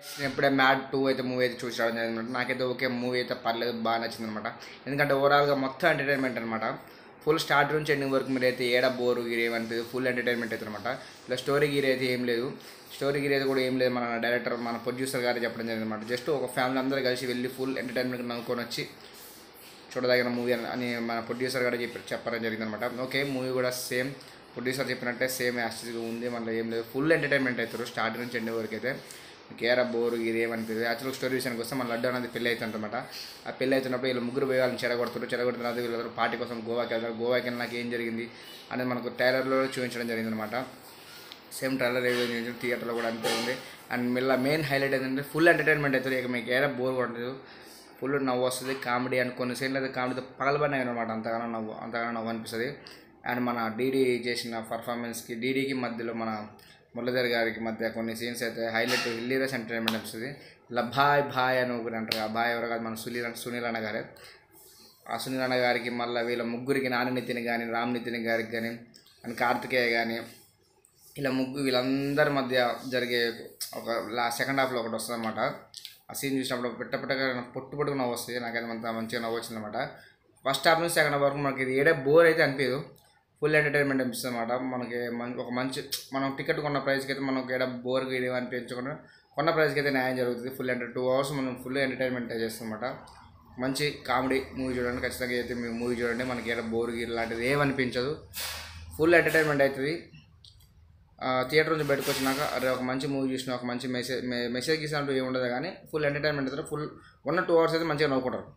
నేను ఎప్పుడే మ్యాడ్ 2 అయితే మూవీ అయితే చూసి రావడం జరిగిందనమాట. నాకైతే ఓకే మూవీ అయితే పర్లేదు, బాగా నచ్చిందనమాట. ఎందుకంటే ఓవరాల్గా మొత్తం ఎంటర్టైన్మెంట్ అనమాట. ఫుల్ స్టార్ట్ నుంచి ఎండింగ్ వరకు మీరు అయితే ఏడా బోరు గిరి ఏమనిపించదు, ఫుల్ ఎంటర్టైన్మెంట్ అయితే అనమాట. ఇలా స్టోరీ గిరి అయితే ఏం లేదు, స్టోరీ గిరి అయితే కూడా ఏం లేదు. మన డైరెక్టర్ మన ప్రొడ్యూసర్ గారు చెప్పడం జరిగింది అనమాట. జస్ట్ ఒక ఫ్యామిలీ అందరూ కలిసి వెళ్ళి ఫుల్ ఎంటర్టైన్మెంట్ నవ్వుకొని వచ్చి చూడదగిన మూవీ అని మన ప్రొడ్యూసర్ గారు చెప్పడం జరిగిందనమాట. ఓకే మూవీ కూడా సేమ్ ప్రొడ్యూసర్ చెప్పినట్టే సేమ్ యాక్చువల్గా ఉంది, మనలో ఏం లేదు, ఫుల్ ఎంటర్టైన్మెంట్ అవుతారు స్టార్ట్ నుంచి ఎండింగ్ వరకు అయితే. కేరా బోరు ఇది ఏమనిపిస్తుంది. యాక్చువల్గా స్టోరీ విషయానికి వస్తే మన లడ్డు అనేది పెళ్ళి అవుతుందన్నమాట. ఆ పెళ్ళి అవుతున్నప్పుడు వీళ్ళు ముగ్గురు పోయి వాళ్ళని చెడగొడుతున్నారు. వీళ్ళందరూ పార్టీ కోసం గోవాకి వెళ్తారు. గోవాకి వెళ్ళినాక ఏం జరిగింది అనేది మనకు ట్రైలర్లో చూపించడం జరిగిందనమాట. సేమ్ ట్రైలర్ ఏదో థియేటర్లో కూడా అంతే ఉంది. అండ్ మళ్ళీ మెయిన్ హైలైట్ ఏంటంటే ఫుల్ ఎంటర్టైన్మెంట్ అవుతుంది. ఇక మీకు ఏరా బోర్ కొట్టదు, ఫుల్ నవ్వు వస్తుంది. కామెడీ అండ్ కొన్ని సీన్లు అయితే కామెడీతో పగలబడినాయి అనమాట. అంతగానో నవ్వు అనిపిస్తుంది. అండ్ మన డీడీ చేసిన పర్ఫార్మెన్స్కి డీడీకి మధ్యలో మన మురళీధర్ గారికి మధ్య కొన్ని సీన్స్ అయితే హైలైట్ హిల్లీరియస్ ఎంటర్టైన్మెంట్ అనిపిస్తుంది. ఇలా భాయ్ అని ఒకటి అంటారు. ఆ భాయ్ ఎవరు కాదు, మన సునీల్ అన్న గారే. ఆ సునీల్ అన్న గారికి మళ్ళీ వీళ్ళ ముగ్గురికి నాని నితిన్ కానీ, రామ్ నితిన్ గారికి కానీ, అండ్ కార్తికేయ కానీ, ఇలా వీళ్ళందరి మధ్య జరిగే ఒక సెకండ్ హాఫ్లో ఒకటి వస్తుంది అనమాట. ఆ సీన్ చూసినప్పుడు పెట్టగా పొట్టుగా నవ్వు వస్తుంది. నాకైతే మంచిగా నవ్వు వచ్చింది అనమాట. ఫస్ట్ హాఫ్ నుంచి సెకండ్ హాఫ్ వరకు మనకి ఇది ఏడే బోర్ అయితే అనిపించదు, ఫుల్ ఎంటర్టైన్మెంట్ అనిపిస్తుంది అనమాట. మనకి ఒక మంచి మనం టికెట్ కొన్న ప్రైస్కి అయితే మనకి ఏడా బోర్కి ఇది అనిపించకుండా కొన్న ప్రైస్కి అయితే న్యాయం జరుగుతుంది. ఫుల్ 2 hours మనం ఫుల్ ఎంటర్టైన్మెంట్ చేస్తాం అనమాట. మంచి కామెడీ మూవీ చూడండి, ఖచ్చితంగా అయితే మీరు మూవీ చూడండి. మనకి ఏడా బోర్కి ఇలాంటిది ఏమనిపించదు, ఫుల్ ఎంటర్టైన్మెంట్ అవుతుంది. థియేటర్ నుంచి బయటకు వచ్చినాక అరే ఒక మంచి మూవీ చూసిన, ఒక మంచి మెసేజ్ ఇచ్చినట్టు ఏమి ఉండదు, కానీ ఫుల్ ఎంటర్టైన్మెంట్ అయితే ఫుల్ 1-2 hours అయితే మంచిగా నవ్వుకుంటారు.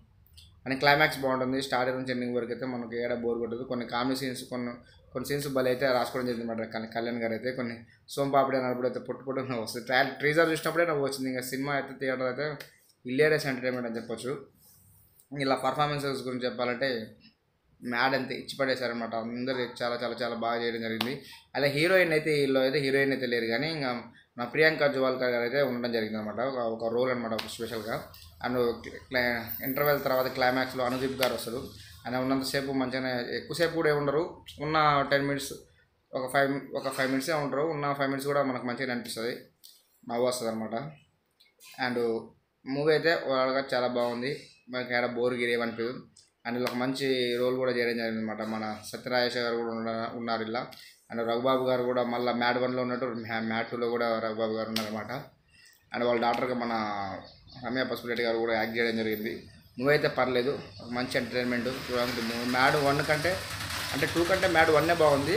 అని క్లైమాక్స్ బాగుంటుంది. స్టార్ట్ నుంచి ఎండింగ్ వరకు అయితే మనకి ఏడా బోర్ కొట్టదు. కొన్ని కామెడీ సీన్స్ కొన్ని సీన్స్ బలి అయితే రాసుకోవడం జరిగింది అనమాట. కానీ కళ్యాణ్ గారు అయితే కొన్ని సోంపాపిడి అన్నప్పుడు అయితే పొట్టు నవ్వు వస్తుంది. ట్రీజర్ చూసినప్పుడే నవ్వు వచ్చింది. ఇంకా సినిమా అయితే థియేటర్ అయితే హిల్లేరియస్ ఎంటర్టైన్మెంట్ అని చెప్పొచ్చు. ఇలా పర్ఫార్మెన్సెస్ గురించి చెప్పాలంటే మ్యాడ్ అంతే ఇచ్చి పడేశారనమాట. అందరూ చాలా చాలా చాలా బాగా చేయడం జరిగింది. అలా హీరోయిన్ అయితే వీళ్ళు అయితే హీరోయిన్ అయితే లేరు, కానీ ఇంకా మా ప్రియాంక జువాల్కర్ గారు అయితే ఉండడం జరిగింది అనమాట. ఒక రోల్ అనమాట, ఒక స్పెషల్గా. అండ్ ఇంటర్వెల్ తర్వాత క్లైమాక్స్లో అనుదీప్ గారు వస్తారు. ఆయన ఉన్నంతసేపు మంచిగానే, ఎక్కువసేపు కూడా ఉండరు. ఉన్న 10 minutes ఒక 5 minutes ఉంటారు. ఉన్న 5 minutes కూడా మనకు మంచిగా అనిపిస్తుంది, నవ్వు వస్తుంది అనమాట. అండ్ మూవీ అయితే ఓవరాల్గా చాలా బాగుంది. మనకి ఏడా బోర్ గిరి ఏమనిపించదు. అండ్ ఇలా ఒక మంచి రోల్ కూడా చేయడం జరిగింది అనమాట. మన సత్యరాజేష్ గారు కూడా ఉన్నారు ఇలా. అండ్ రఘుబాబు గారు కూడా మళ్ళీ మ్యాడ్ 1లో ఉన్నట్టు మ్యాడ్ 2లో కూడా రఘుబాబు గారు ఉన్నారనమాట. అండ్ వాళ్ళ డాక్టర్గా మన రమ్య పసుపురెడ్డి గారు కూడా యాక్ట్ చేయడం జరిగింది. మూవీ అయితే పర్లేదు, ఒక మంచి ఎంటర్టైన్మెంట్ చూడడానికి. మ్యాడ్ 1 కంటే అంటే 2 కంటే మ్యాడ్ 1 బాగుంది.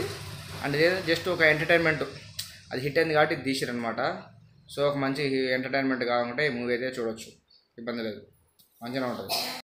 అండ్ ఇదే జస్ట్ ఒక ఎంటర్టైన్మెంట్, అది హిట్ అయింది కాబట్టి తీసిరనమాట. సో ఒక మంచి ఎంటర్టైన్మెంట్ కావాలంటే ఈ మూవీ అయితే చూడొచ్చు, ఇబ్బంది లేదు, మంచిగా ఉంటుంది.